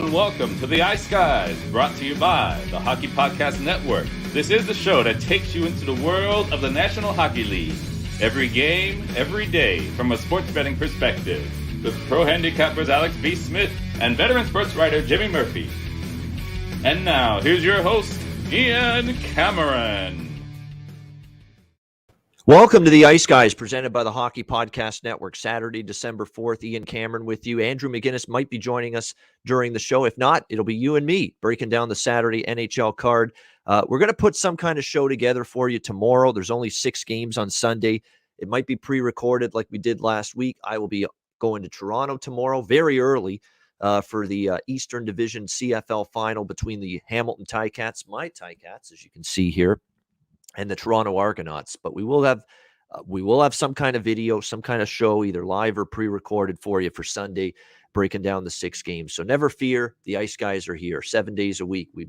and welcome to the Ice Guys, brought to you by the Hockey Podcast Network. This is the show that takes you into the world of the National Hockey League. Every game, every day, from a sports betting perspective, with pro handicappers Alex B. Smith and veteran sports writer Jimmy Murphy. And now, here's your host, Ian Cameron. Welcome to the Ice Guys, presented by the Hockey Podcast Network. Saturday, December 4th, Ian Cameron with you. Andrew McInnis might be joining us during the show. If not, it'll be you and me breaking down the Saturday NHL card. We're going to put some kind of show together for you tomorrow. There's only 6 games on Sunday. It might be pre-recorded like we did last week. I will be going to Toronto tomorrow very early for the Eastern Division CFL final between the Hamilton Ticats, my Ticats, as you can see here, and the Toronto Argonauts. But we will have some kind of video, some kind of show, either live or pre-recorded for you for Sunday, breaking down the 6 games. So never fear, the Ice Guys are here 7 days a week. We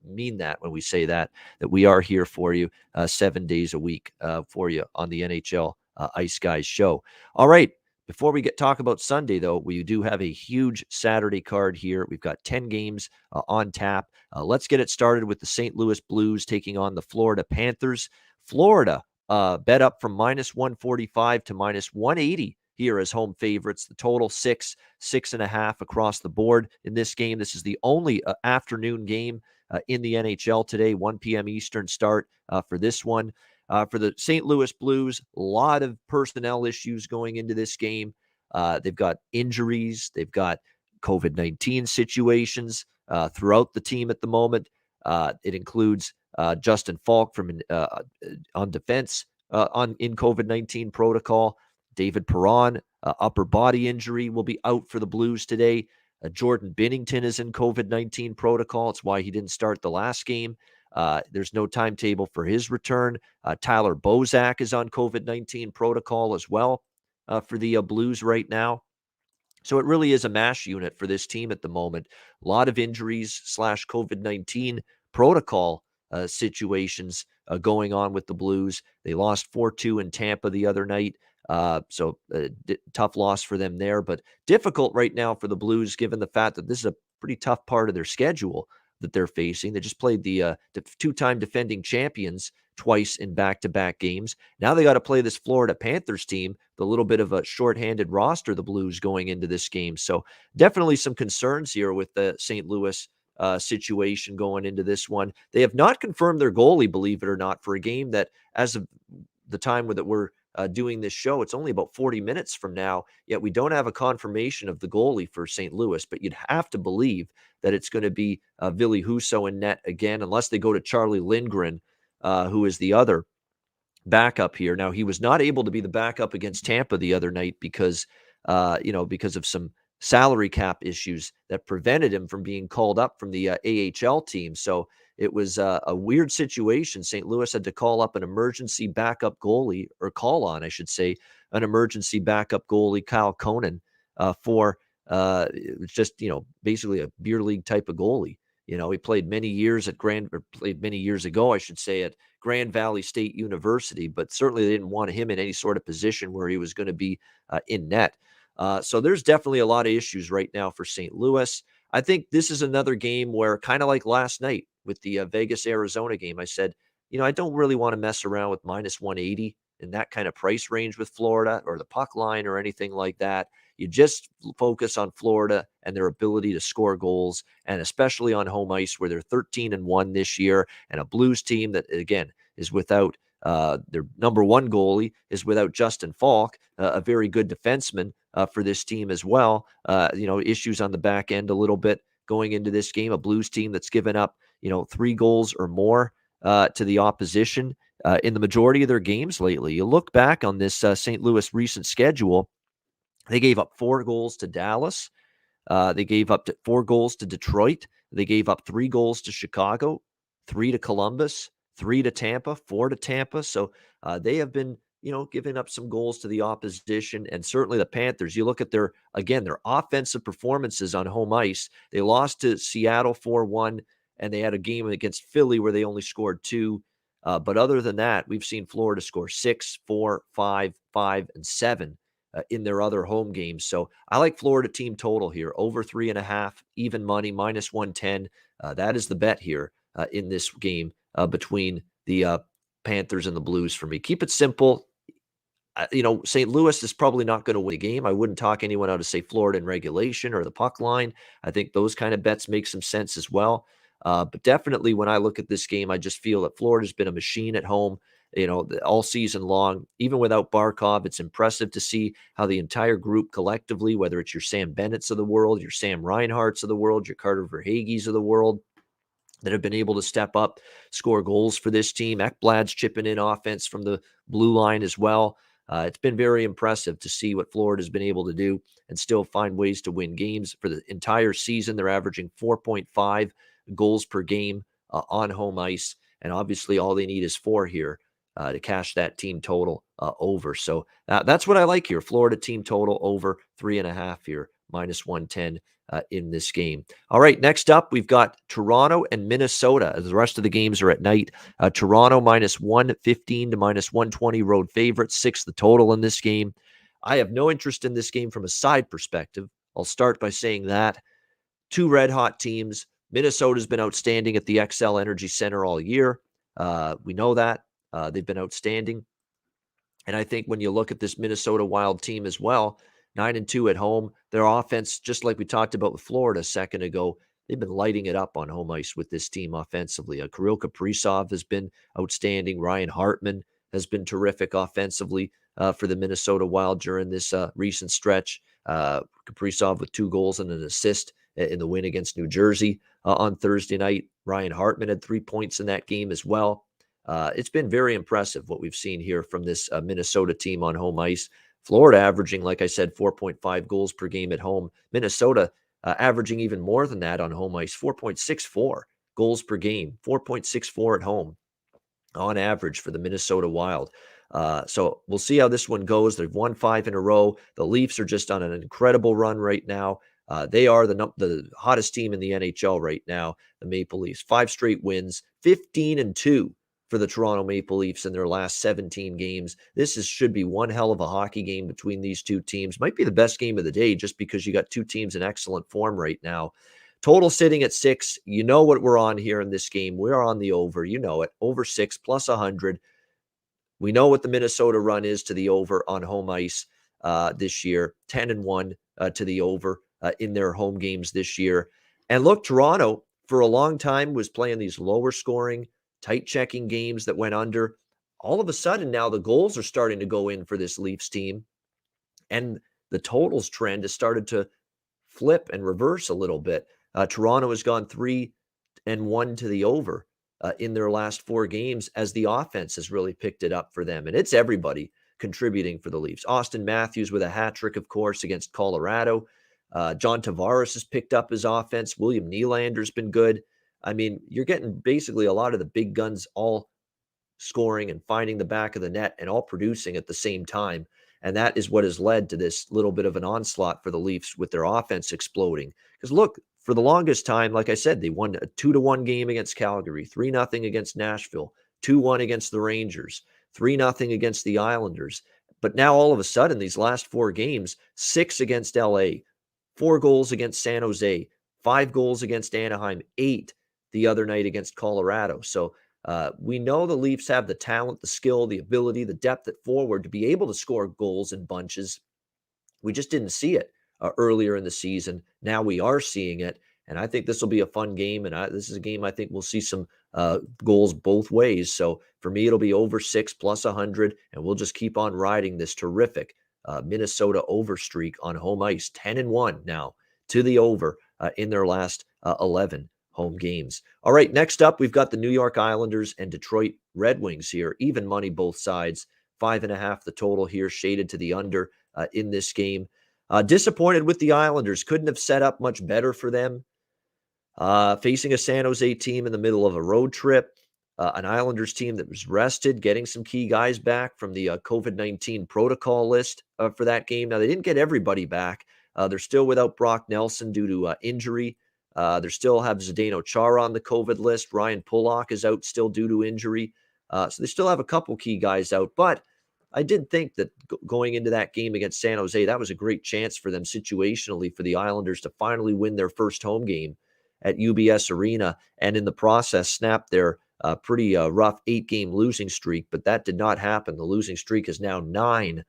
mean that when we say that we are here for you 7 days a week for you on the NHL Ice Guys show. All right. Before we talk about Sunday, though, we do have a huge Saturday card here. We've got 10 games on tap. Let's get it started with the St. Louis Blues taking on the Florida Panthers. Florida bet up from minus 145 to minus 180 here as home favorites. The total 6.5 across the board in this game. This is the only afternoon game in the NHL today, 1 p.m. Eastern start for this one. For the St. Louis Blues, a lot of personnel issues going into this game. They've got injuries. They've got COVID-19 situations throughout the team at the moment. It includes Justin Falk from on defense in COVID-19 protocol. David Perron, upper body injury, will be out for the Blues today. Jordan Binnington is in COVID-19 protocol. It's why he didn't start the last game. There's no timetable for his return. Tyler Bozak is on COVID-19 protocol as well for the Blues right now. So it really is a mash unit for this team at the moment. A lot of injuries / COVID-19 protocol situations going on with the Blues. They lost 4-2 in Tampa the other night. So tough loss for them there, but difficult right now for the Blues, given the fact that this is a pretty tough part of their schedule that they're facing. They just played the 2-time defending champions twice in back-to-back games. Now they got to play this Florida Panthers team, the little bit of a shorthanded roster, the Blues, going into this game. So definitely some concerns here with the St. Louis situation going into this one. They have not confirmed their goalie, believe it or not, for a game that, as of the time that we're doing this show, it's only about 40 minutes from now, yet we don't have a confirmation of the goalie for St. Louis, but you'd have to believe that it's going to be Ville Husso in net again, unless they go to Charlie Lindgren, who is the other backup here. Now, he was not able to be the backup against Tampa the other night because of some salary cap issues that prevented him from being called up from the AHL team. So it was a weird situation. St. Louis had to call up an emergency backup goalie, or call on, I should say, an emergency backup goalie, Kyle Conan, for just, basically a beer league type of goalie. He played many years ago, I should say, at Grand Valley State University, but certainly they didn't want him in any sort of position where he was going to be in net. So there's definitely a lot of issues right now for St. Louis. I think this is another game where, kind of like last night with the Vegas-Arizona game, I said, I don't really want to mess around with minus 180 in that kind of price range with Florida or the puck line or anything like that. You just focus on Florida and their ability to score goals, and especially on home ice, where they're 13-1 this year, and a Blues team that, again, is without their number one goalie, is without Justin Falk, a very good defenseman for this team as well. Issues on the back end a little bit going into this game. A Blues team that's given up, 3 goals or more to the opposition in the majority of their games lately. You look back on this St. Louis recent schedule, they gave up 4 goals to Dallas. They gave up 4 goals to Detroit. They gave up 3 goals to Chicago, 3 to Columbus, 3 to Tampa, 4 to Tampa. So they have been, giving up some goals to the opposition. And certainly the Panthers, you look at their offensive performances on home ice. They lost to Seattle 4-1, and they had a game against Philly where they only scored 2. But other than that, we've seen Florida score 6, 4, 5, 5, and 7 in their other home games. So I like Florida team total here, over 3.5, even money, -110. That is the bet here in this game between the Panthers and the Blues for me. Keep it simple. St. Louis is probably not going to win a game. I wouldn't talk anyone out of, say, Florida in regulation or the puck line. I think those kind of bets make some sense as well. But definitely when I look at this game, I just feel that Florida's been a machine at home, all season long. Even without Barkov, it's impressive to see how the entire group collectively, whether it's your Sam Bennett's of the world, your Sam Reinhart's of the world, your Carter Verhaeghe's of the world, that have been able to step up, score goals for this team. Ekblad's chipping in offense from the blue line as well. It's been very impressive to see what Florida's been able to do and still find ways to win games. For the entire season, they're averaging 4.5 goals per game on home ice. And obviously all they need is 4 here to cash that team total over. So that's what I like here. Florida team total over 3.5 here, -110 in this game. All right, next up, we've got Toronto and Minnesota. The rest of the games are at night. Toronto -115 to -120 road favorites, 6 the total in this game. I have no interest in this game from a side perspective. I'll start by saying that. 2 red-hot teams. Minnesota's been outstanding at the XL Energy Center all year. We know that. They've been outstanding. And I think when you look at this Minnesota Wild team as well, 9-2 at home, their offense, just like we talked about with Florida a second ago, they've been lighting it up on home ice with this team offensively. Kirill Kaprizov has been outstanding. Ryan Hartman has been terrific offensively for the Minnesota Wild during this recent stretch. Kaprizov with 2 goals and an assist in the win against New Jersey on Thursday night. Ryan Hartman had 3 points in that game as well. It's been very impressive what we've seen here from this Minnesota team on home ice. Florida averaging, like I said, 4.5 goals per game at home. Minnesota averaging even more than that on home ice, 4.64 goals per game, 4.64 at home on average for the Minnesota Wild. So we'll see how this one goes. They've won 5 in a row. The Leafs are just on an incredible run right now. They are the hottest team in the NHL right now, the Maple Leafs. 5 straight wins, 15-2 for the Toronto Maple Leafs in their last 17 games. This should be one hell of a hockey game between these two teams. Might be the best game of the day just because you got 2 teams in excellent form right now. Total sitting at 6. You know what we're on here in this game. We're on the over. You know it. Over 6 plus 100. We know what the Minnesota run is to the over on home ice this year. 10-1 to the over in their home games this year. And look, Toronto for a long time was playing these lower scoring, tight checking games that went under. All of a sudden now the goals are starting to go in for this Leafs team. And the totals trend has started to flip and reverse a little bit. Toronto has gone 3-1 to the over in their last 4 games as the offense has really picked it up for them. And it's everybody contributing for the Leafs. Austin Matthews with a hat trick, of course, against Colorado. John Tavares has picked up his offense. William Nylander's been good. I mean, you're getting basically a lot of the big guns all scoring and finding the back of the net and all producing at the same time. And that is what has led to this little bit of an onslaught for the Leafs with their offense exploding. Because look, for the longest time, like I said, they won a 2-1 game against Calgary, 3-0 against Nashville, 2-1 against the Rangers, 3-0 against the Islanders. But now all of a sudden, these last 4 games, 6 against LA, 4 goals against San Jose, 5 goals against Anaheim, 8 the other night against Colorado. So we know the Leafs have the talent, the skill, the ability, the depth at forward to be able to score goals in bunches. We just didn't see it earlier in the season. Now we are seeing it. And I think this will be a fun game. And this is a game I think we'll see some goals both ways. So for me, it'll be over 6 plus 100. And we'll just keep on riding this terrific Minnesota over streak on home ice. 10-1 now to the over in their last 11 home games. All right, next up, we've got the New York Islanders and Detroit Red Wings here. Even money both sides. 5.5 the total here, shaded to the under in this game. Disappointed with the Islanders. Couldn't have set up much better for them. Facing a San Jose team in the middle of a road trip. An Islanders team that was rested, getting some key guys back from the COVID-19 protocol list for that game. Now, they didn't get everybody back. They're still without Brock Nelson due to injury. They still have Zdeno Chara on the COVID list. Ryan Pulock is out still due to injury. So they still have a couple key guys out. But I did think that going into that game against San Jose, that was a great chance for them situationally for the Islanders to finally win their first home game at UBS Arena, and in the process snap their pretty rough 8-game losing streak. But that did not happen. The losing streak is now 9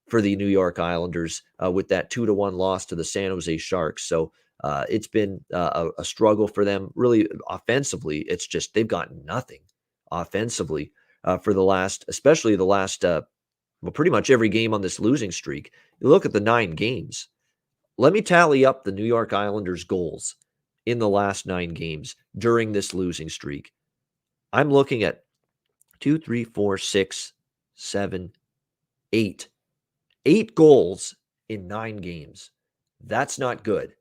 for the New York Islanders with that 2-1 loss to the San Jose Sharks. So it's been a struggle for them. Really, offensively, it's just they've gotten nothing offensively for the last, especially the last, well, pretty much every game on this losing streak. You look at the 9 games. Let me tally up the New York Islanders' goals in the last 9 games during this losing streak. I'm looking at 2, 3, 4, 6, 7, 8. 8 goals in 9 games. That's not good.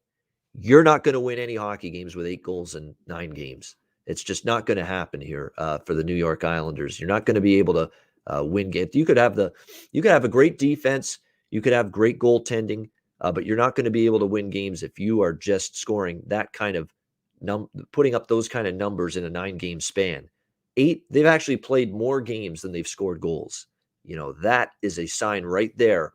You're not going to win any hockey games with 8 goals in 9 games. It's just not going to happen here for the New York Islanders. You're not going to be able to win games. You could have a great defense. You could have great goaltending, but you're not going to be able to win games if you are just scoring that kind of putting up those kind of numbers in a 9-game span. 8. They've actually played more games than they've scored goals. That is a sign right there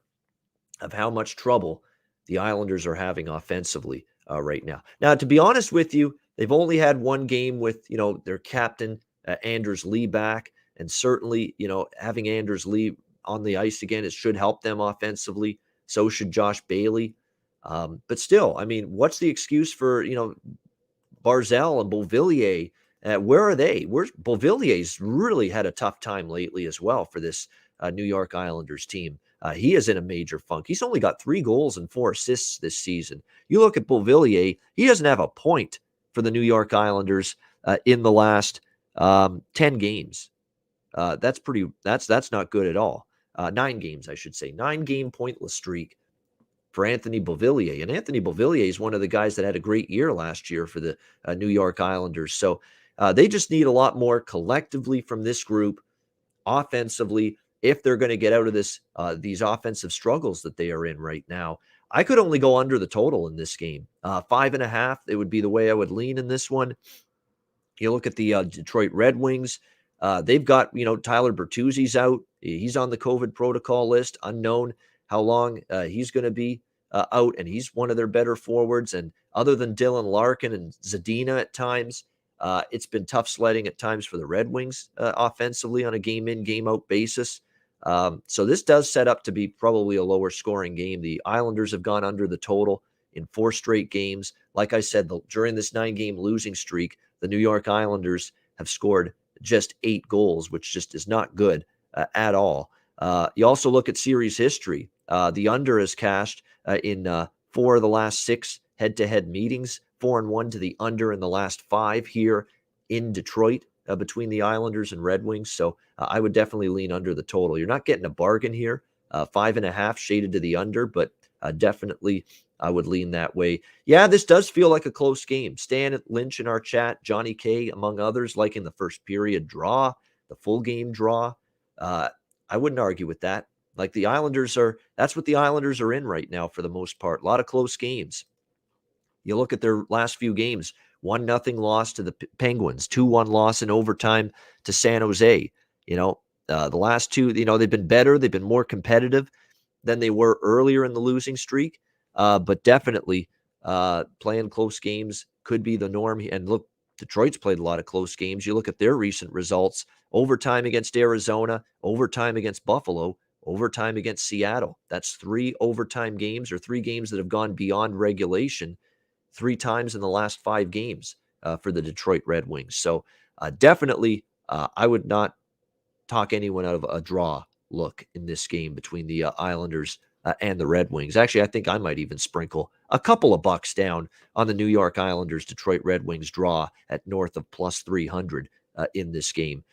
of how much trouble the Islanders are having offensively right now. Now, to be honest with you, they've only had one game with, their captain, Anders Lee back. And certainly, having Anders Lee on the ice again, it should help them offensively. So should Josh Bailey. But still, I mean, what's the excuse for, Barzal and Beauvillier? Where are they? Beauvillier's really had a tough time lately as well for this New York Islanders team. He is in a major funk. He's only got 3 goals and 4 assists this season. You look at Beauvillier, he doesn't have a point for the New York Islanders in the last 10 games. That's not good at all. 9 games, I should say. 9-game pointless streak for Anthony Beauvillier. And Anthony Beauvillier is one of the guys that had a great year last year for the New York Islanders. So they just need a lot more collectively from this group offensively if they're going to get out of these offensive struggles that they are in right now. I could only go under the total in this game. 5.5, it would be the way I would lean in this one. You look at the Detroit Red Wings. They've got, Tyler Bertuzzi's out. He's on the COVID protocol list. Unknown how long he's going to be out, and he's one of their better forwards. And other than Dylan Larkin and Zadina at times, it's been tough sledding at times for the Red Wings offensively on a game-in, game-out basis. So this does set up to be probably a lower scoring game. The Islanders have gone under the total in 4 straight games. Like I said, during this 9-game losing streak, the New York Islanders have scored just 8 goals, which just is not good at all. You also look at series history. The under is cashed in 4 of the last 6 head-to-head meetings, 4-1 to the under in the last 5 here in Detroit between the Islanders and Red Wings. So I would definitely lean under the total. You're not getting a bargain here. 5.5 shaded to the under, but definitely I would lean that way. Yeah, this does feel like a close game. Stan Lynch in our chat, Johnny K, among others, liking the first period draw, the full game draw. I wouldn't argue with that. Like that's what the Islanders are in right now for the most part. A lot of close games. You look at their last few games, 1-0 loss to the Penguins, 2-1 loss in overtime to San Jose. The last 2, they've been better. They've been more competitive than they were earlier in the losing streak. But definitely playing close games could be the norm. And look, Detroit's played a lot of close games. You look at their recent results: overtime against Arizona, overtime against Buffalo, overtime against Seattle. That's 3 overtime games, or 3 games that have gone beyond regulation 3 times in the last 5 games for the Detroit Red Wings. So definitely I would not talk anyone out of a draw look in this game between the Islanders and the Red Wings. Actually, I think I might even sprinkle a couple of bucks down on the New York Islanders Detroit Red Wings draw at north of plus 300 in this game.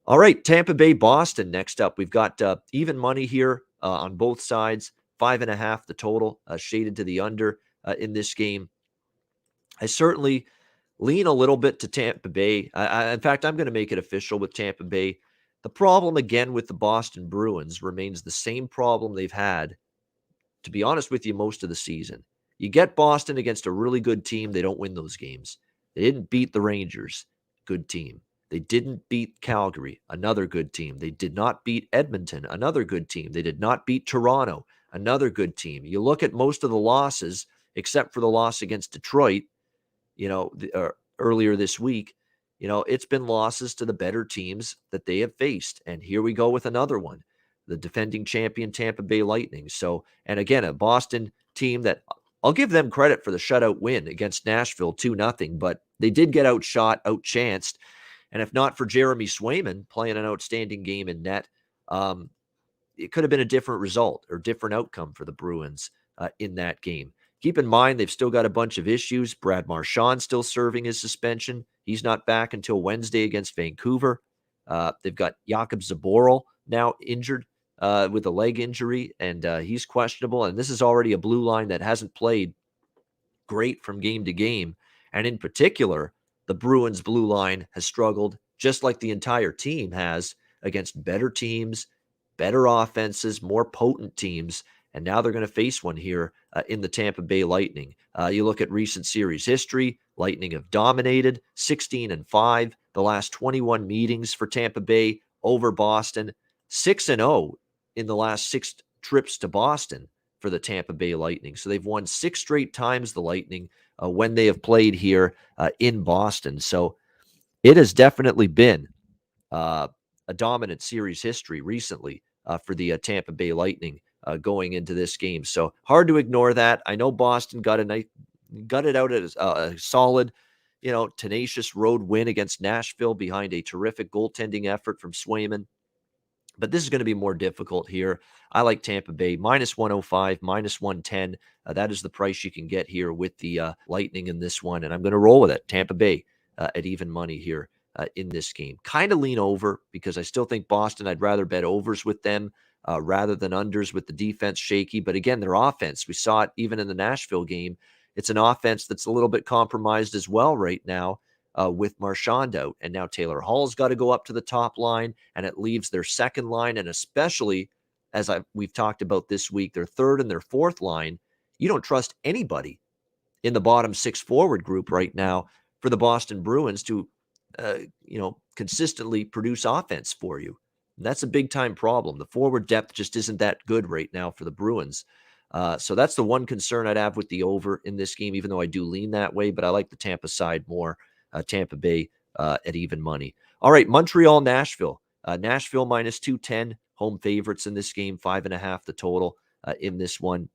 All right, Tampa Bay Boston next up. We've got even money here on both sides. 5.5 the total, shaded to the under in this game. I certainly lean a little bit to Tampa Bay. In fact, I'm going to make it official with Tampa Bay. The problem, again, with the Boston Bruins remains the same problem they've had, to be honest with you, most of the season. You get Boston against a really good team, they don't win those games. They didn't beat the Rangers. Good team. They didn't beat Calgary, another good team. They did not beat Edmonton, another good team. They did not beat Toronto, another good team. You look at most of the losses, except for the loss against Detroit, earlier this week, it's been losses to the better teams that they have faced. And here we go with another one, the defending champion Tampa Bay Lightning. So, and again, a Boston team that I'll give them credit for the shutout win against Nashville 2-0, but they did get outshot, outchanced. And if not for Jeremy Swayman playing an outstanding game in net, it could have been a different result or different outcome for the Bruins in that game. Keep in mind, they've still got a bunch of issues. Brad Marchand still serving his suspension. He's not back until Wednesday against Vancouver. They've got Jakub Zaboral now injured with a leg injury, and he's questionable. And this is already a blue line that hasn't played great from game to game. And in particular, the Bruins blue line has struggled, just like the entire team has, against better teams, better offenses, more potent teams. And now they're going to face one here in the Tampa Bay Lightning. You look at recent series history, Lightning have dominated 16-5 the last 21 meetings for Tampa Bay over Boston, 6-0 in the last 6 trips to Boston for the Tampa Bay Lightning. So they've won 6 straight times, the Lightning, when they have played here in Boston. So it has definitely been a dominant series history recently for the Tampa Bay Lightning going into this game. So hard to ignore that. I know Boston got it out as a solid, tenacious road win against Nashville behind a terrific goaltending effort from Swayman. But this is going to be more difficult here. I like Tampa Bay -105, -110. That is the price you can get here with the Lightning in this one. And I'm going to roll with it. Tampa Bay at even money here in this game. Kind of lean over because I still think Boston, I'd rather bet overs with them rather than unders with the defense shaky. But again, their offense, we saw it even in the Nashville game. It's an offense that's a little bit compromised as well right now. With Marchand out. And now Taylor Hall's got to go up to the top line, and it leaves their second line, and especially, as we've talked about this week, their third and their fourth line. You don't trust anybody in the bottom 6 forward group right now for the Boston Bruins to, consistently produce offense for you. And that's a big-time problem. The forward depth just isn't that good right now for the Bruins. So that's the one concern I'd have with the over in this game, even though I do lean that way, but I like the Tampa side more. Tampa Bay at even money. All right, Montreal, Nashville. Nashville -210, home favorites in this game, 5.5 the total in this one.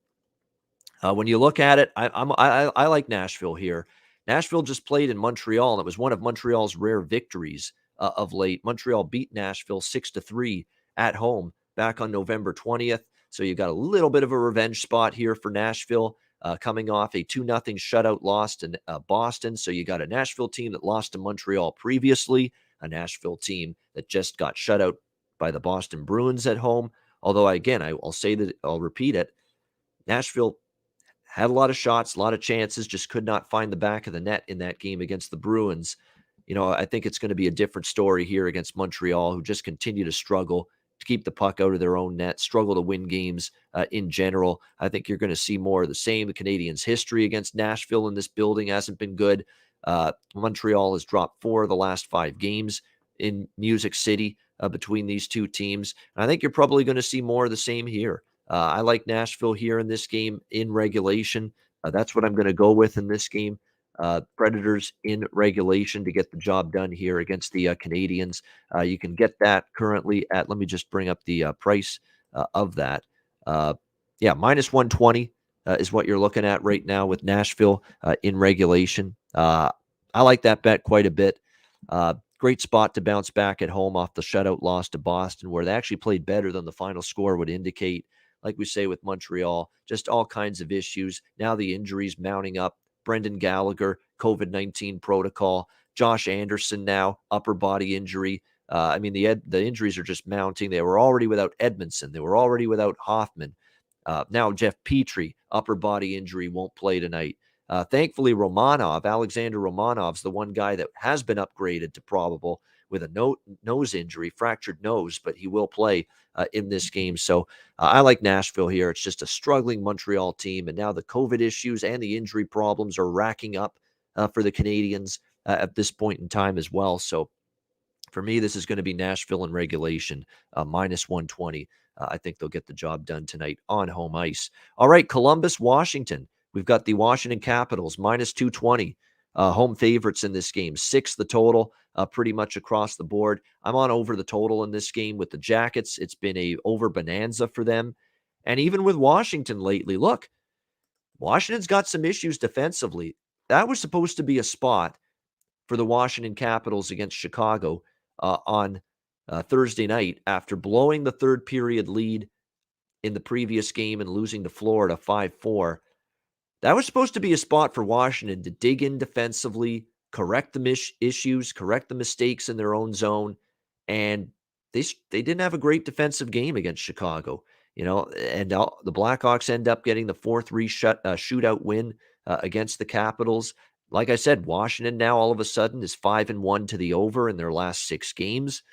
When you look at it, I like Nashville here. Nashville just played in Montreal, and it was one of Montreal's rare victories of late. Montreal beat Nashville 6-3 at home back on November 20th. So you got a little bit of a revenge spot here for Nashville. Coming off a 2-0 shutout loss to Boston. So you got a Nashville team that lost to Montreal previously, a Nashville team that just got shut out by the Boston Bruins at home. Although, again, I'll say that, I'll repeat it, Nashville had a lot of shots, a lot of chances, just could not find the back of the net in that game against the Bruins. I think it's going to be a different story here against Montreal, who just continue to struggle to keep the puck out of their own net, struggle to win games in general. I think you're going to see more of the same. The Canadiens' history against Nashville in this building hasn't been good. Montreal has dropped 4 of the last 5 games in Music City between these two teams. And I think you're probably going to see more of the same here. I like Nashville here in this game in regulation. That's what I'm going to go with in this game. Predators in regulation to get the job done here against the Canadiens. You can get that currently at, let me just bring up the price of that. -120 is what you're looking at right now with Nashville in regulation. I like that bet quite a bit. Great spot to bounce back at home off the shutout loss to Boston, where they actually played better than the final score would indicate. Like we say with Montreal, just all kinds of issues. Now the injuries mounting up. Brendan Gallagher, COVID-19 protocol. Josh Anderson now, upper body injury. The injuries are just mounting. They were already without Edmondson. They were already without Hoffman. Now Jeff Petrie, upper body injury, won't play tonight. Thankfully, Alexander Romanov's the one guy that has been upgraded to probable with a nose injury, fractured nose, but he will play in this game. So I like Nashville here. It's just a struggling Montreal team, and now the COVID issues and the injury problems are racking up for the Canadiens at this point in time as well. So For me, this is going to be Nashville in regulation, minus 120. I think they'll get the job done tonight on home ice. All right, Columbus, Washington. We've got the Washington Capitals, minus 220. Home favorites in this game. 6 the total, pretty much across the board. I'm on over the total in this game with the Jackets. It's been a over bonanza for them. And even with Washington lately, look, Washington's got some issues defensively. That was supposed to be a spot for the Washington Capitals against Chicago on Thursday night after blowing the third period lead in the previous game and losing to Florida 5-4. That was supposed to be a spot for Washington to dig in defensively, correct the issues, correct the mistakes in their own zone, and they didn't have a great defensive game against Chicago, and the Blackhawks end up getting the 4-3 shootout win against the Capitals. Like I said, Washington now all of a sudden is 5-1 to the over in their last 6 games.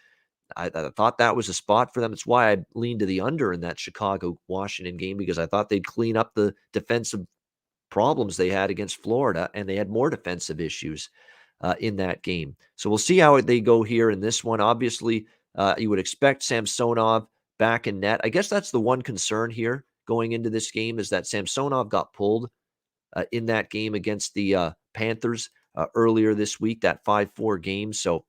I thought that was a spot for them. It's why I leaned to the under in that Chicago-Washington game, because I thought they'd clean up the defensive problems they had against Florida, and they had more defensive issues in that game. So we'll see how they go here in this one. Obviously, you would expect Samsonov back in net. I guess that's the one concern here going into this game, is that Samsonov got pulled in that game against the Panthers earlier this week, that 5-4 game. So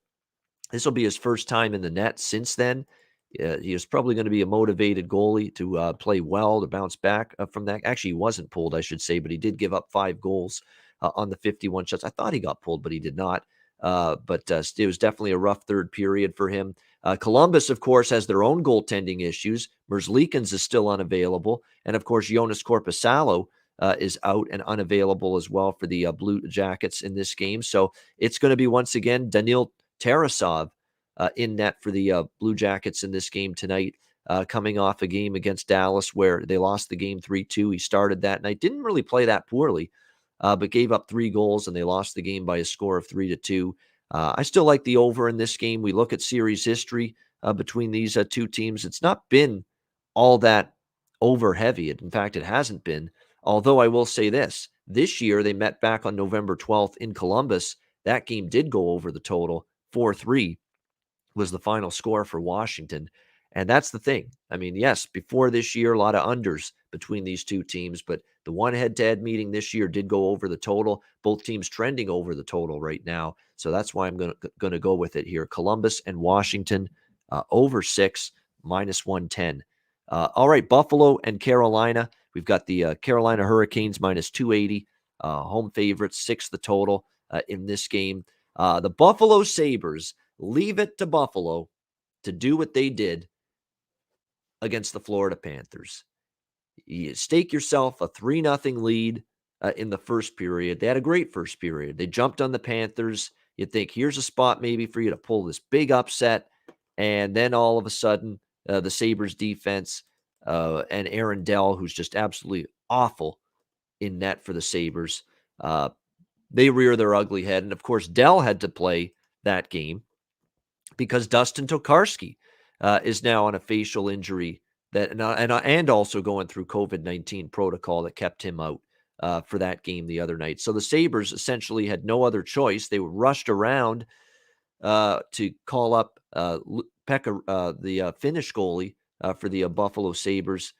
this will be his first time in the net since then. He is probably going to be a motivated goalie to play well, to bounce back from that. Actually, he wasn't pulled, I should say, but he did give up 5 goals on the 51 shots. I thought he got pulled, but he did not. But it was definitely a rough third period for him. Columbus, of course, has their own goaltending issues. Merzlikins is still unavailable. And, of course, Jonas Korpisalo is out and unavailable as well for the Blue Jackets in this game. So it's going to be, once again, Daniil Tarasov in net for the Blue Jackets in this game tonight, coming off a game against Dallas where they lost the game 3-2. He started that night. Didn't really play that poorly, but gave up 3 goals, and they lost the game by a score of 3-2. I still like the over in this game. We look at series history between these 2 teams. It's not been all that over heavy. In fact, it hasn't been. Although I will say this year they met back on November 12th in Columbus. That game did go over the total. 4-3 was the final score for Washington. And that's the thing. I mean, yes, before this year, a lot of unders between these 2 teams, but the one head-to-head meeting this year did go over the total. Both teams trending over the total right now. So that's why I'm going to go with it here. Columbus and Washington over 6, minus 110. All right, Buffalo and Carolina. We've got the Carolina Hurricanes minus 280. Home favorites, 6 the total in this game. The Buffalo Sabres, leave it to Buffalo to do what they did against the Florida Panthers. You stake yourself a 3-0 lead in the first period. They had a great first period. They jumped on the Panthers. You'd think, here's a spot maybe for you to pull this big upset. And then all of a sudden, the Sabres defense and Aaron Dell, who's just absolutely awful in net for the Sabres, they rear their ugly head. And, of course, Dell had to play that game because Dustin Tokarski is now on a facial injury and also going through COVID-19 protocol that kept him out for that game the other night. So the Sabres essentially had no other choice. They were rushed around to call up Pekka, the Finnish goalie for the Buffalo Sabres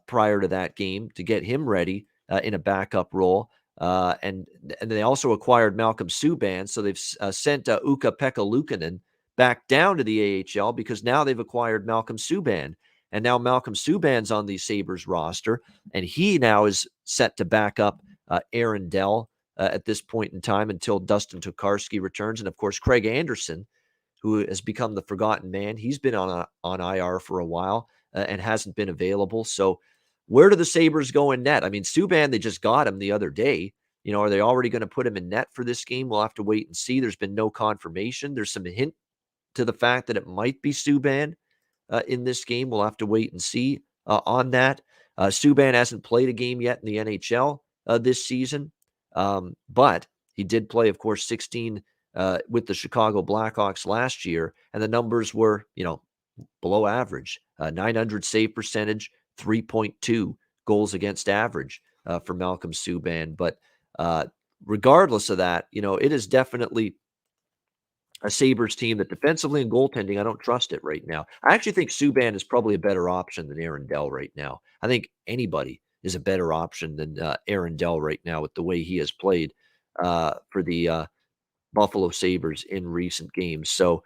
prior to that game to get him ready in a backup role. And they also acquired Malcolm Subban. So they've sent Ukko-Pekka Luukkonen back down to the AHL because now they've acquired Malcolm Subban. And now Malcolm Subban's on the Sabres roster, and he now is set to back up Aaron Dell at this point in time until Dustin Tokarski returns. And, of course, Craig Anderson, who has become the forgotten man. He's been on IR for a while and hasn't been available. So where do the Sabres go in net? I mean, Subban, they just got him the other day. Are they already going to put him in net for this game? We'll have to wait and see. There's been no confirmation. There's some hint to the fact that it might be Subban in this game. We'll have to wait and see on that. Subban hasn't played a game yet in the NHL this season, but he did play, of course, 16 with the Chicago Blackhawks last year, and the numbers were, below average. 900 save percentage, 3.2 goals against average for Malcolm Subban. But regardless of that, it is definitely a Sabres team that defensively and goaltending, I don't trust it right now. I actually think Subban is probably a better option than Aaron Dell right now. I think anybody is a better option than Aaron Dell right now with the way he has played for the Buffalo Sabres in recent games. So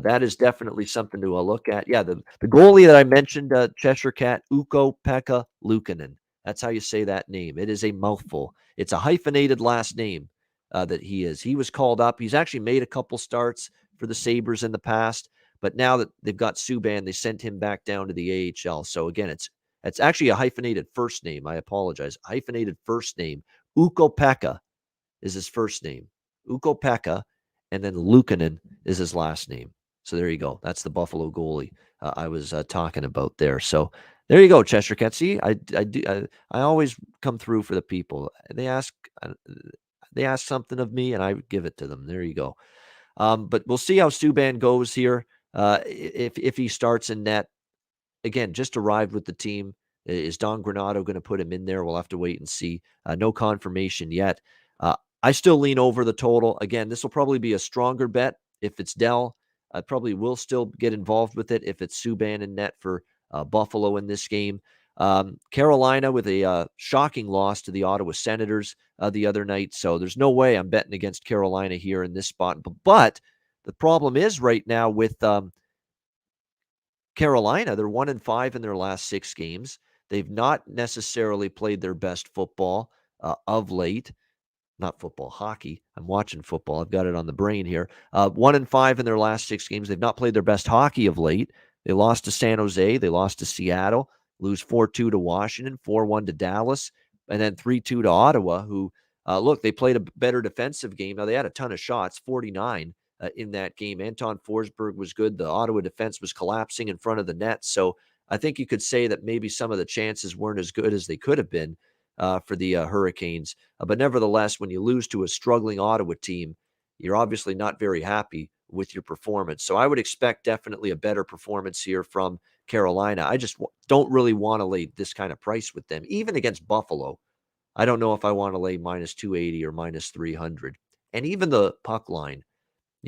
that is definitely something to look at. Yeah, the goalie that I mentioned, Cheshire Cat, Ukko-Pekka Luukkonen. That's how you say that name. It is a mouthful. It's a hyphenated last name that he is. He was called up. He's actually made a couple starts for the Sabres in the past, but now that they've got Subban, they sent him back down to the AHL. So again, it's actually a hyphenated first name. I apologize. Hyphenated first name. Ukko-Pekka is his first name. Ukko-Pekka, and then Luukkonen is his last name. So there you go. That's the Buffalo goalie I was talking about there. So there you go, Cheshire Cat. See, I always come through for the people. They ask something of me, and I give it to them. There you go. But we'll see how Subban goes here. If he starts in net, again, just arrived with the team. Is Don Granato going to put him in there? We'll have to wait and see. No confirmation yet. I still lean over the total. Again, this will probably be a stronger bet if it's Dell. I probably will still get involved with it if it's Subban in net for Buffalo in this game. Carolina with a shocking loss to the Ottawa Senators the other night. So there's no way I'm betting against Carolina here in this spot. But the problem is right now with Carolina, they're 1-5 in their last 6 games. They've not necessarily played their best football of late. Not football, hockey. I'm watching football. I've got it on the brain here. 1-5 in their last 6 games. They've not played their best hockey of late. They lost to San Jose. They lost to Seattle. Lose 4-2 to Washington, 4-1 to Dallas, and then 3-2 to Ottawa, who, look, they played a better defensive game. Now, they had a ton of shots, 49 in that game. Anton Forsberg was good. The Ottawa defense was collapsing in front of the net. So I think you could say that maybe some of the chances weren't as good as they could have been for the Hurricanes. But nevertheless, when you lose to a struggling Ottawa team, you're obviously not very happy with your performance. So I would expect definitely a better performance here from Carolina. I just don't really want to lay this kind of price with them. Even against Buffalo, I don't know if I want to lay minus 280 or minus 300. And even the puck line,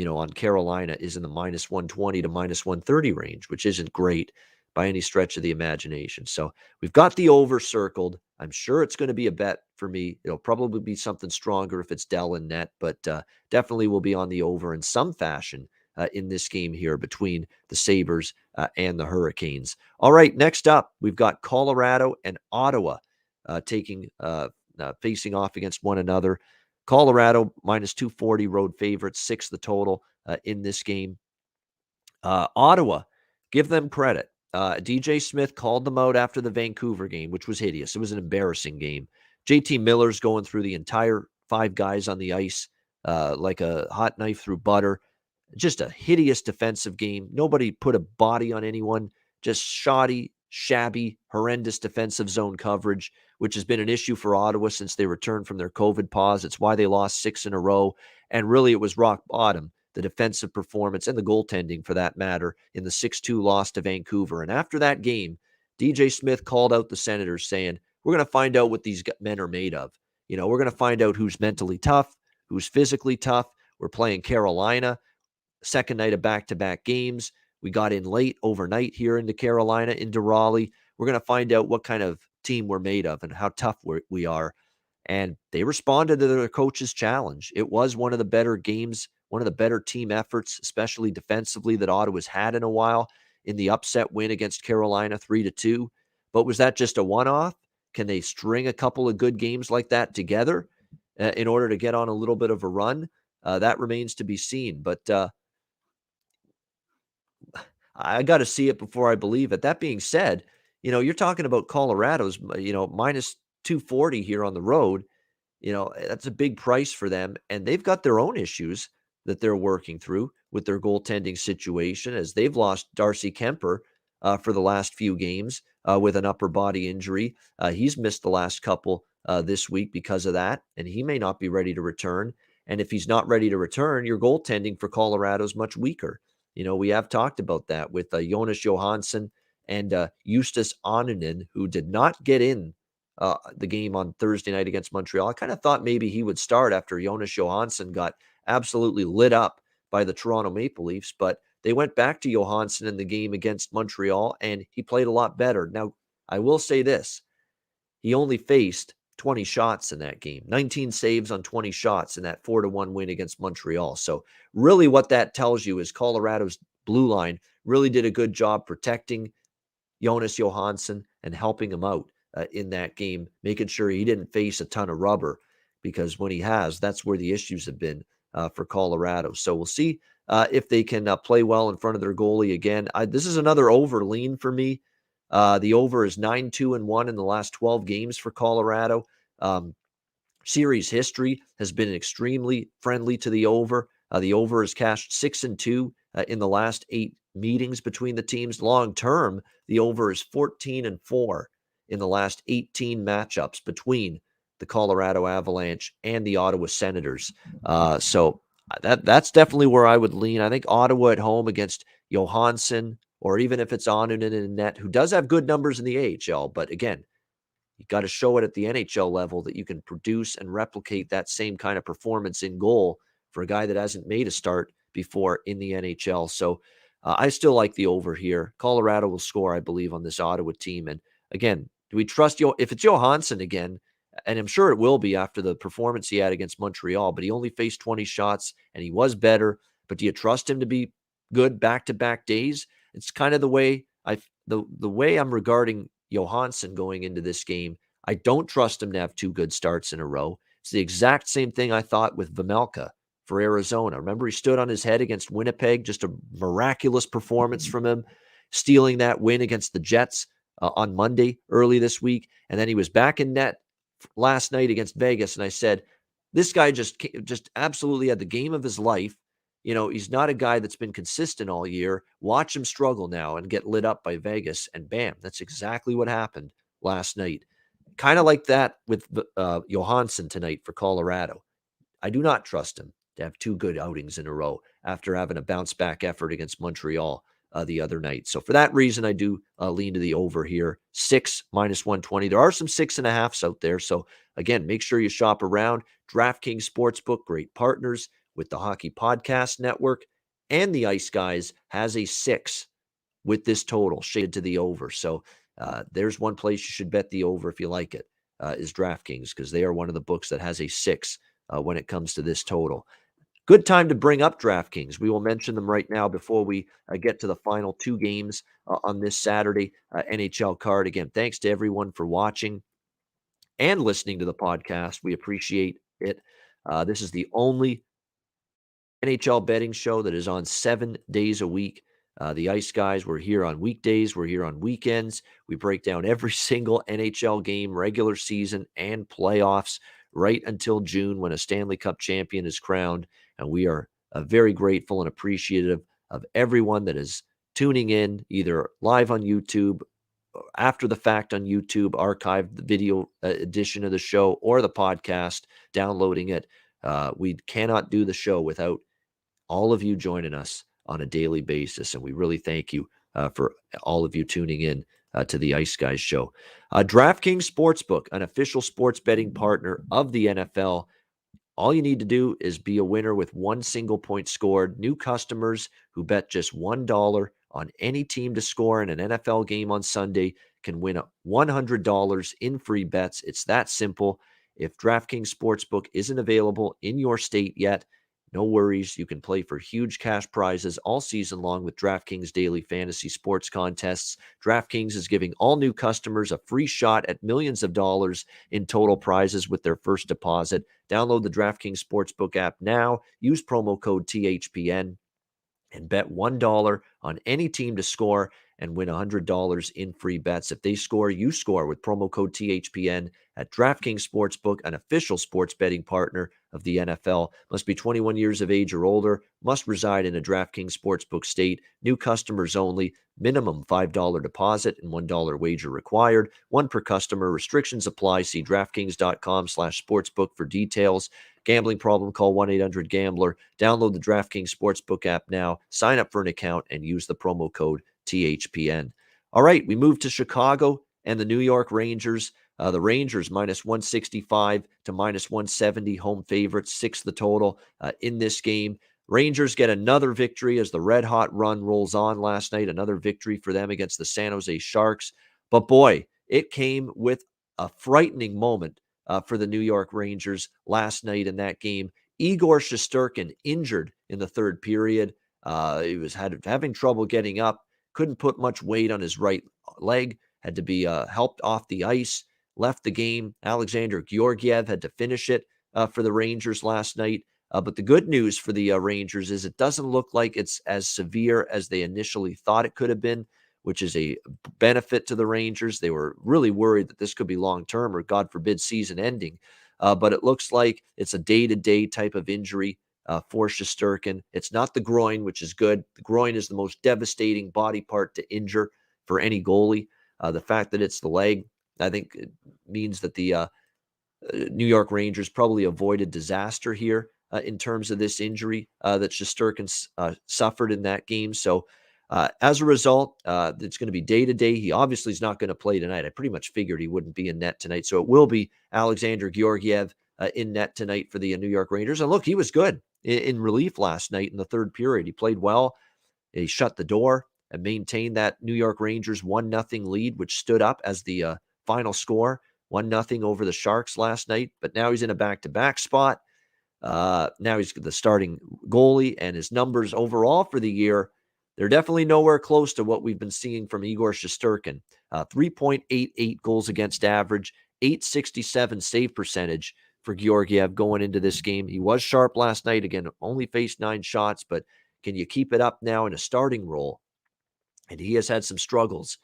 on Carolina is in the minus 120 to minus 130 range, which isn't great by any stretch of the imagination. So we've got the over circled. I'm sure it's going to be a bet for me. It'll probably be something stronger if it's Dell and net, but definitely will be on the over in some fashion in this game here between the Sabres and the Hurricanes. All right, next up, we've got Colorado and Ottawa facing off against one another. Colorado minus 240 road favorites, 6 the total in this game. Ottawa, give them credit. DJ Smith called them out after the Vancouver game, which was hideous. It was an embarrassing game. JT Miller's going through the entire 5 guys on the ice like a hot knife through butter. Just a hideous defensive game. Nobody put a body on anyone. Just shoddy, shabby, horrendous defensive zone coverage, which has been an issue for Ottawa since they returned from their COVID pause. It's why they lost 6 in a row. And really, it was rock bottom, the defensive performance and the goaltending for that matter, in the 6-2 loss to Vancouver. And after that game, DJ Smith called out the Senators saying, we're going to find out what these men are made of. We're going to find out who's mentally tough, who's physically tough. We're playing Carolina, second night of back-to-back games. We got in late overnight here into Carolina, into Raleigh. We're going to find out what kind of team we're made of and how tough we are. And they responded to their coach's challenge. It was one of the better games, one of the better team efforts, especially defensively, that Ottawa's had in a while in the upset win against Carolina 3-2. But was that just a one-off? Can they string a couple of good games like that together in order to get on a little bit of a run? That remains to be seen. But I got to see it before I believe it. That being said, you're talking about Colorado's, minus 240 here on the road. That's a big price for them. And they've got their own issues that they're working through with their goaltending situation, as they've lost Darcy Kemper for the last few games with an upper body injury. He's missed the last couple this week because of that, and he may not be ready to return. And if he's not ready to return, your goaltending for Colorado is much weaker. We have talked about that with Jonas Johansson and Justus Annunen, who did not get in the game on Thursday night against Montreal. I kind of thought maybe he would start after Jonas Johansson got absolutely lit up by the Toronto Maple Leafs, but they went back to Johansson in the game against Montreal, and he played a lot better. Now, I will say this. He only faced 20 shots in that game, 19 saves on 20 shots in that 4-1 win against Montreal. So really what that tells you is Colorado's blue line really did a good job protecting Jonas Johansson and helping him out in that game, making sure he didn't face a ton of rubber, because when he has, that's where the issues have been for Colorado. So we'll see if they can play well in front of their goalie again. This is another over lean for me. The over is 9-2-1 in the last 12 games for Colorado. Series history has been extremely friendly to the over. The over has cashed 6-2 in the last 8 meetings between the teams. Long term, the over is 14-4 in the last 18 matchups between the Colorado Avalanche and the Ottawa Senators. So that's definitely where I would lean. I think Ottawa at home against Johansson, or even if it's Onunen in net, who does have good numbers in the AHL, but again, you got to show it at the NHL level that you can produce and replicate that same kind of performance in goal for a guy that hasn't made a start before in the NHL. So I still like the over here. Colorado will score, I believe, on this Ottawa team. And again, do we trust if it's Johansson again? And I'm sure it will be after the performance he had against Montreal, but he only faced 20 shots and he was better. But do you trust him to be good back-to-back days? It's kind of the way the way I'm regarding Johansson going into this game. I don't trust him to have 2 good starts in a row. It's the exact same thing I thought with Vejmelka for Arizona. Remember, he stood on his head against Winnipeg, just a miraculous performance from him, stealing that win against the Jets on Monday early this week. And then he was back in net last night against Vegas. And I said, this guy just absolutely had the game of his life. You know, he's not a guy that's been consistent all year. Watch him struggle now and get lit up by Vegas. And bam, that's exactly what happened last night. Kind of like that with Johansson tonight for Colorado. I do not trust him to have 2 good outings in a row after having a bounce back effort against Montreal the other night. So for that reason, I do lean to the over here. 6 -120. There are some 6.5s out there. So again, make sure you shop around. DraftKings Sportsbook, great partners with the Hockey Podcast Network, and the Ice Guys has a 6 with this total shaded to the over. So there's one place you should bet the over if you like it, is DraftKings, because they are one of the books that has a 6 when it comes to this total. Good time to bring up DraftKings. We will mention them right now before we get to the final 2 games on this Saturday NHL card. Again, thanks to everyone for watching and listening to the podcast. We appreciate it. This is the only NHL betting show that is on 7 days a week. The Ice Guys, we're here on weekdays. We're here on weekends. We break down every single NHL game, regular season, and playoffs right until June when a Stanley Cup champion is crowned. And we are very grateful and appreciative of everyone that is tuning in, either live on YouTube, after the fact on YouTube, archived the video edition of the show, or the podcast, downloading it. We cannot do the show without all of you joining us on a daily basis. And we really thank you for all of you tuning in to the Ice Guys show. DraftKings Sportsbook, an official sports betting partner of the NFL. All you need to do is be a winner with 1 single point scored. New customers who bet just $1 on any team to score in an NFL game on Sunday can win $100 in free bets. It's that simple. If DraftKings Sportsbook isn't available in your state yet, no worries. You can play for huge cash prizes all season long with DraftKings daily fantasy sports contests. DraftKings is giving all new customers a free shot at millions of dollars in total prizes with their first deposit. Download the DraftKings Sportsbook app now. Use promo code THPN and bet $1 on any team to score and win $100 in free bets. If they score, you score with promo code THPN at DraftKings Sportsbook, an official sports betting partner of the NFL. Must be 21 years of age or older. Must reside in a DraftKings Sportsbook state. New customers only. Minimum $5 deposit and $1 wager required. 1 per customer. Restrictions apply. See DraftKings.com/sportsbook for details. Gambling problem? Call 1-800-GAMBLER. Download the DraftKings Sportsbook app now. Sign up for an account and use the promo code THPN. All right, we move to Chicago and the New York Rangers. The Rangers -165 to -170, home favorites, 6 the total in this game. Rangers get another victory as the red-hot run rolls on last night. Another victory for them against the San Jose Sharks. But boy, it came with a frightening moment for the New York Rangers last night in that game. Igor Shesterkin injured in the third period. He was having trouble getting up, couldn't put much weight on his right leg, had to be helped off the ice, left the game. Alexander Georgiev had to finish it for the Rangers last night. But the good news for the Rangers is it doesn't look like it's as severe as they initially thought it could have been, which is a benefit to the Rangers. They were really worried that this could be long-term or, God forbid, season-ending. But it looks like it's a day-to-day type of injury for Shesterkin. It's not the groin, which is good. The groin is the most devastating body part to injure for any goalie. The fact that it's the leg, I think, it means that the New York Rangers probably avoided disaster here in terms of this injury that Shesterkin suffered in that game. So as a result, it's going to be day-to-day. He obviously is not going to play tonight. I pretty much figured he wouldn't be in net tonight. So it will be Alexander Georgiev in net tonight for the New York Rangers. And look, he was good in relief last night in the third period. He played well. He shut the door and maintained that New York Rangers 1-0 lead, which stood up as the final score, 1-0 over the Sharks last night. But now he's in a back-to-back spot. Now he's the starting goalie, and his numbers overall for the year, they're definitely nowhere close to what we've been seeing from Igor Shesterkin. 3.88 goals against average, 867 save percentage for Georgiev going into this game. He was sharp last night. Again, only faced 9 shots, but can you keep it up now in a starting role? And he has had some struggles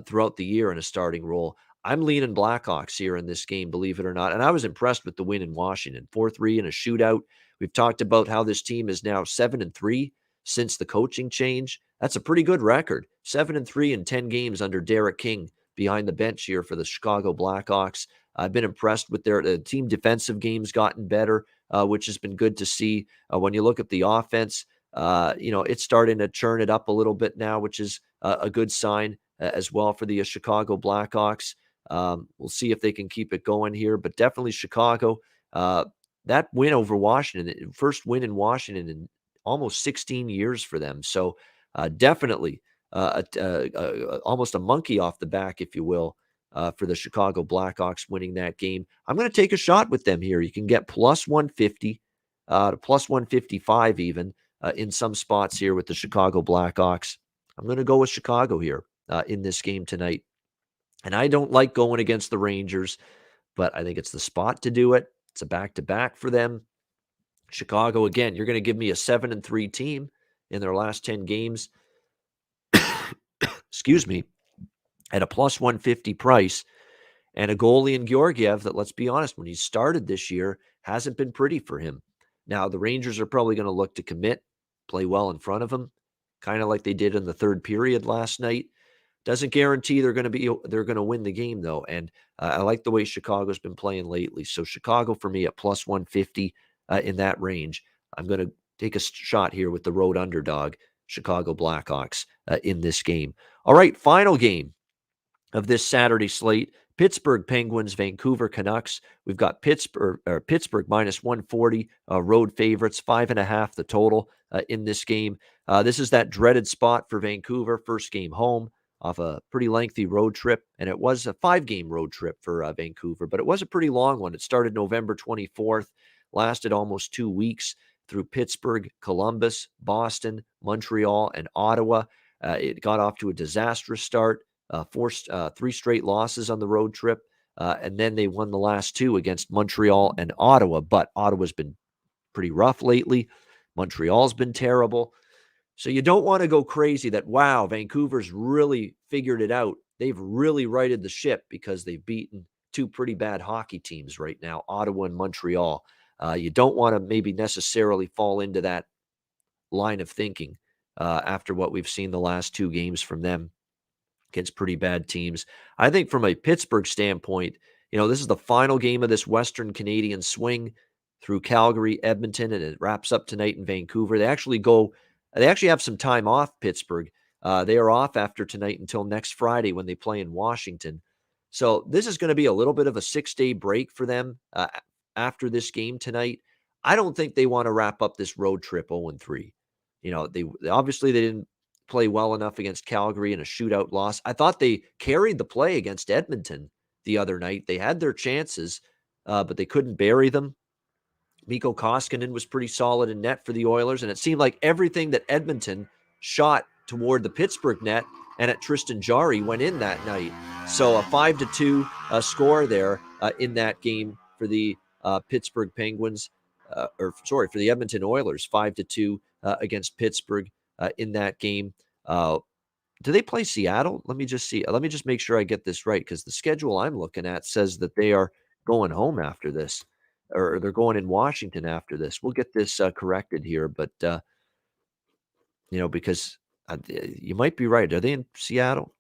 throughout the year in a starting role. I'm leaning Blackhawks here in this game, believe it or not. And I was impressed with the win in Washington, 4-3 in a shootout. We've talked about how this team is now 7-3 since the coaching change. That's a pretty good record. 7-3 in 10 games under Derek King behind the bench here for the Chicago Blackhawks. I've been impressed with their team defensive games gotten better, which has been good to see. When you look at the offense, it's starting to churn it up a little bit now, which is a good sign as well for the Chicago Blackhawks. We'll see if they can keep it going here, but definitely Chicago. That win over Washington, first win in Washington in almost 16 years for them. So definitely almost a monkey off the back, if you will, for the Chicago Blackhawks winning that game. I'm going to take a shot with them here. You can get plus 150 to plus 155 even in some spots here with the Chicago Blackhawks. I'm going to go with Chicago here in this game tonight. And I don't like going against the Rangers, but I think it's the spot to do it. It's a back-to-back for them. Chicago, again, you're going to give me a 7-3 team in their last 10 games. Excuse me. At a plus 150 price. And a goalie in Georgiev that, let's be honest, when he started this year, hasn't been pretty for him. Now, the Rangers are probably going to look to commit, play well in front of him, kind of like they did in the third period last night. Doesn't guarantee they're going to win the game, though. And I like the way Chicago's been playing lately. So Chicago for me at plus 150 in that range. I'm going to take a shot here with the road underdog, Chicago Blackhawks, in this game. All right, final game of this Saturday slate. Pittsburgh Penguins, Vancouver Canucks. We've got Pittsburgh minus 140, road favorites, 5.5 the total in this game. This is that dreaded spot for Vancouver, first game home off a pretty lengthy road trip. And it was a 5-game road trip for Vancouver, but it was a pretty long one. It started November 24th, lasted almost 2 weeks through Pittsburgh, Columbus, Boston, Montreal, and Ottawa. It got off to a disastrous start. Forced 3 straight losses on the road trip, and then they won the last 2 against Montreal and Ottawa, but Ottawa's been pretty rough lately. Montreal's been terrible. So you don't want to go crazy that, wow, Vancouver's really figured it out. They've really righted the ship because they've beaten 2 pretty bad hockey teams right now, Ottawa and Montreal. You don't want to maybe necessarily fall into that line of thinking after what we've seen the last 2 games from them against pretty bad teams. I think from a Pittsburgh standpoint, this is the final game of this Western Canadian swing through Calgary, Edmonton, and it wraps up tonight in Vancouver. They actually have some time off, Pittsburgh. They are off after tonight until next Friday when they play in Washington. So this is going to be a little bit of a 6-day break for them after this game tonight. I don't think they want to wrap up this road trip 0-3. They obviously they didn't play well enough against Calgary in a shootout loss. I thought they carried the play against Edmonton the other night. They had their chances, but they couldn't bury them. Mikko Koskinen was pretty solid in net for the Oilers, and it seemed like everything that Edmonton shot toward the Pittsburgh net and at Tristan Jarry went in that night. So a 5-2 score there in that game for the Pittsburgh Penguins, for the Edmonton Oilers, 5-2 against Pittsburgh in that game. Do they play Seattle? Let me just see. Let me just make sure I get this right, because the schedule I'm looking at says that they are going home after this, or they're going in Washington after this. We'll get this corrected here, but because you might be right. Are they in Seattle?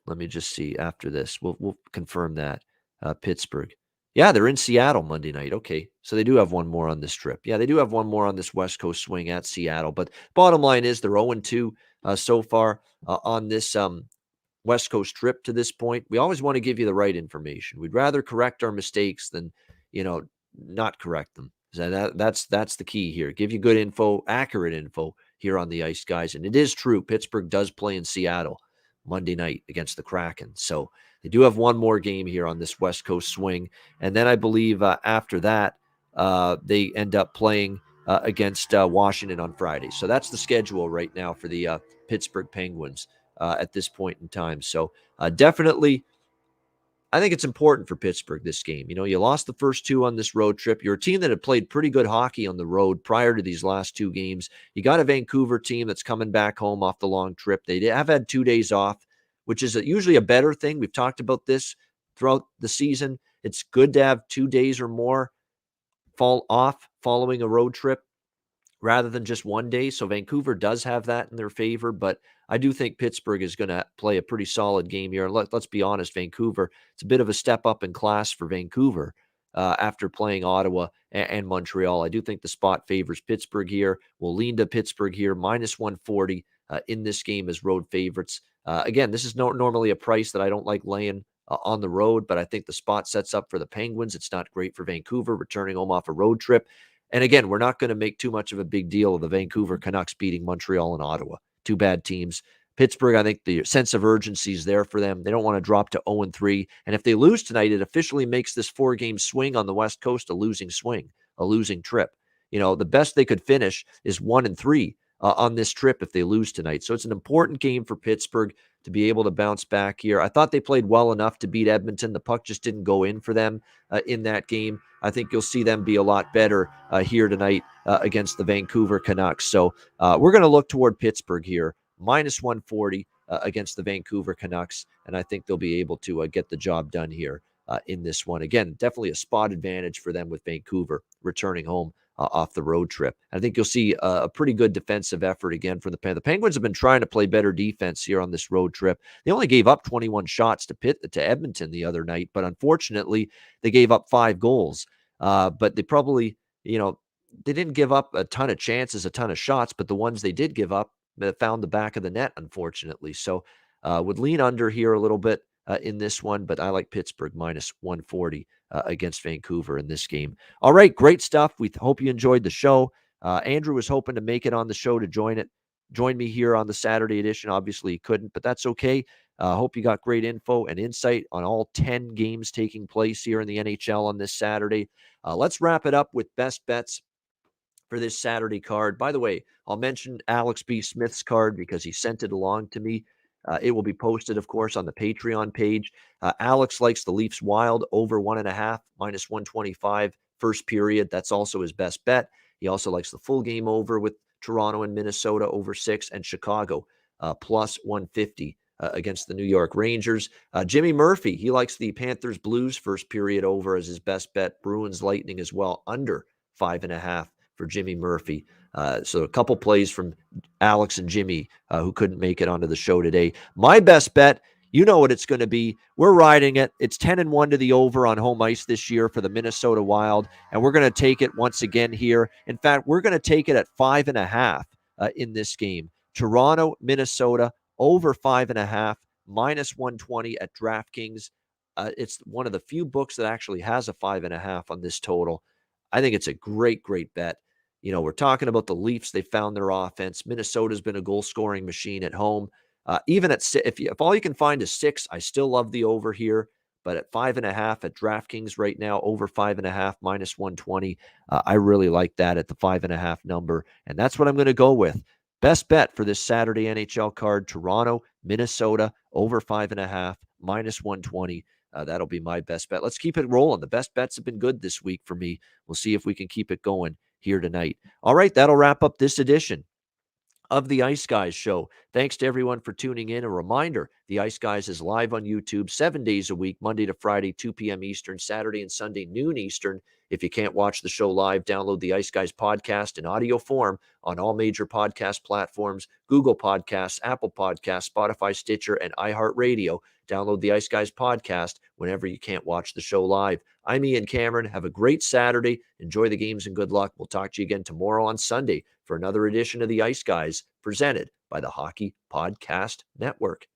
Let me just see after this. We'll confirm that. Pittsburgh. Yeah, they're in Seattle Monday night. Okay, so they do have one more on this trip. Yeah, they do have one more on this West Coast swing at Seattle. But bottom line is they're 0-2 so far on this West Coast trip to this point. We always want to give you the right information. We'd rather correct our mistakes than, not correct them. So that's the key here. Give you good info, accurate info here on the ice, guys. And it is true. Pittsburgh does play in Seattle Monday night against the Kraken. So they do have one more game here on this West Coast swing. And then I believe after that, they end up playing against Washington on Friday. So that's the schedule right now for the Pittsburgh Penguins at this point in time. So definitely, I think it's important for Pittsburgh this game. You lost the first two on this road trip. You're a team that had played pretty good hockey on the road prior to these last two games. You got a Vancouver team that's coming back home off the long trip. They have had 2 days off, which is usually a better thing. We've talked about this throughout the season. It's good to have 2 days or more fall off following a road trip rather than just 1 day. So Vancouver does have that in their favor, but I do think Pittsburgh is going to play a pretty solid game here. Let's be honest, Vancouver, it's a bit of a step up in class for Vancouver after playing Ottawa and Montreal. I do think the spot favors Pittsburgh here. We'll lean to Pittsburgh here, minus 140 in this game as road favorites. Again, this is normally a price that I don't like laying on the road, but I think the spot sets up for the Penguins. It's not great for Vancouver returning home off a road trip. And again, we're not going to make too much of a big deal of the Vancouver Canucks beating Montreal and Ottawa. Two bad teams. Pittsburgh, I think the sense of urgency is there for them. They don't want to drop to 0-3. And if they lose tonight, it officially makes this 4-game swing on the West Coast a losing swing, a losing trip. The best they could finish is 1-3 on this trip if they lose tonight. So it's an important game for Pittsburgh to be able to bounce back here. I thought they played well enough to beat Edmonton. The puck just didn't go in for them in that game. I think you'll see them be a lot better here tonight against the Vancouver Canucks. So we're going to look toward Pittsburgh here, minus 140 against the Vancouver Canucks, and I think they'll be able to get the job done here in this one. Again, definitely a spot advantage for them with Vancouver returning home off the road trip. I think you'll see a pretty good defensive effort again from the Penguins. The Penguins have been trying to play better defense here on this road trip. They only gave up 21 shots to Edmonton the other night, but unfortunately, they gave up 5 goals. But they probably, they didn't give up a ton of chances, a ton of shots, but the ones they did give up found the back of the net, unfortunately. So would lean under here a little bit in this one, but I like Pittsburgh minus 140 against Vancouver in this game. All right, great stuff. We hope you enjoyed the show. Andrew was hoping to make it on the show to join me here on the Saturday edition. Obviously, he couldn't, but that's okay. Hope you got great info and insight on all 10 games taking place here in the NHL on this Saturday. Let's wrap it up with best bets for this Saturday card. By the way, I'll mention Alex B. Smith's card because he sent it along to me. It will be posted, of course, on the Patreon page. Alex likes the Leafs Wild over 1.5, minus 125 first period. That's also his best bet. He also likes the full game over with Toronto and Minnesota over 6, and Chicago plus 150 against the New York Rangers. Jimmy Murphy, he likes the Panthers Blues first period over as his best bet. Bruins Lightning as well, under 5.5 for Jimmy Murphy. So a couple plays from Alex and Jimmy who couldn't make it onto the show today. My best bet, you know what it's going to be. We're riding it. It's 10-1 to the over on home ice this year for the Minnesota Wild, and we're going to take it once again here. In fact, we're going to take it at 5.5 in this game. Toronto, Minnesota, over 5.5, minus 120 at DraftKings. It's one of the few books that actually has a 5.5 on this total. I think it's a great, great bet. We're talking about the Leafs. They found their offense. Minnesota's been a goal-scoring machine at home. Even at if all you can find is 6, I still love the over here. But at 5.5 at DraftKings right now, over 5.5 minus 120. I really like that at the 5.5 number, and that's what I'm going to go with. Best bet for this Saturday NHL card: Toronto, Minnesota, over 5.5 minus 120. That'll be my best bet. Let's keep it rolling. The best bets have been good this week for me. We'll see if we can keep it going here tonight. All right, that'll wrap up this edition of the Ice Guys Show. Thanks to everyone for tuning in. A reminder, the Ice Guys is live on YouTube 7 days a week, Monday to Friday, 2 p.m. Eastern, Saturday and Sunday, noon Eastern. If you can't watch the show live, download the Ice Guys podcast in audio form on all major podcast platforms: Google Podcasts, Apple Podcasts, Spotify, Stitcher, and iHeartRadio. Download the Ice Guys podcast whenever you can't watch the show live. I'm Ian Cameron. Have a great Saturday. Enjoy the games and good luck. We'll talk to you again tomorrow on Sunday for another edition of the Ice Guys, presented by the Hockey Podcast Network.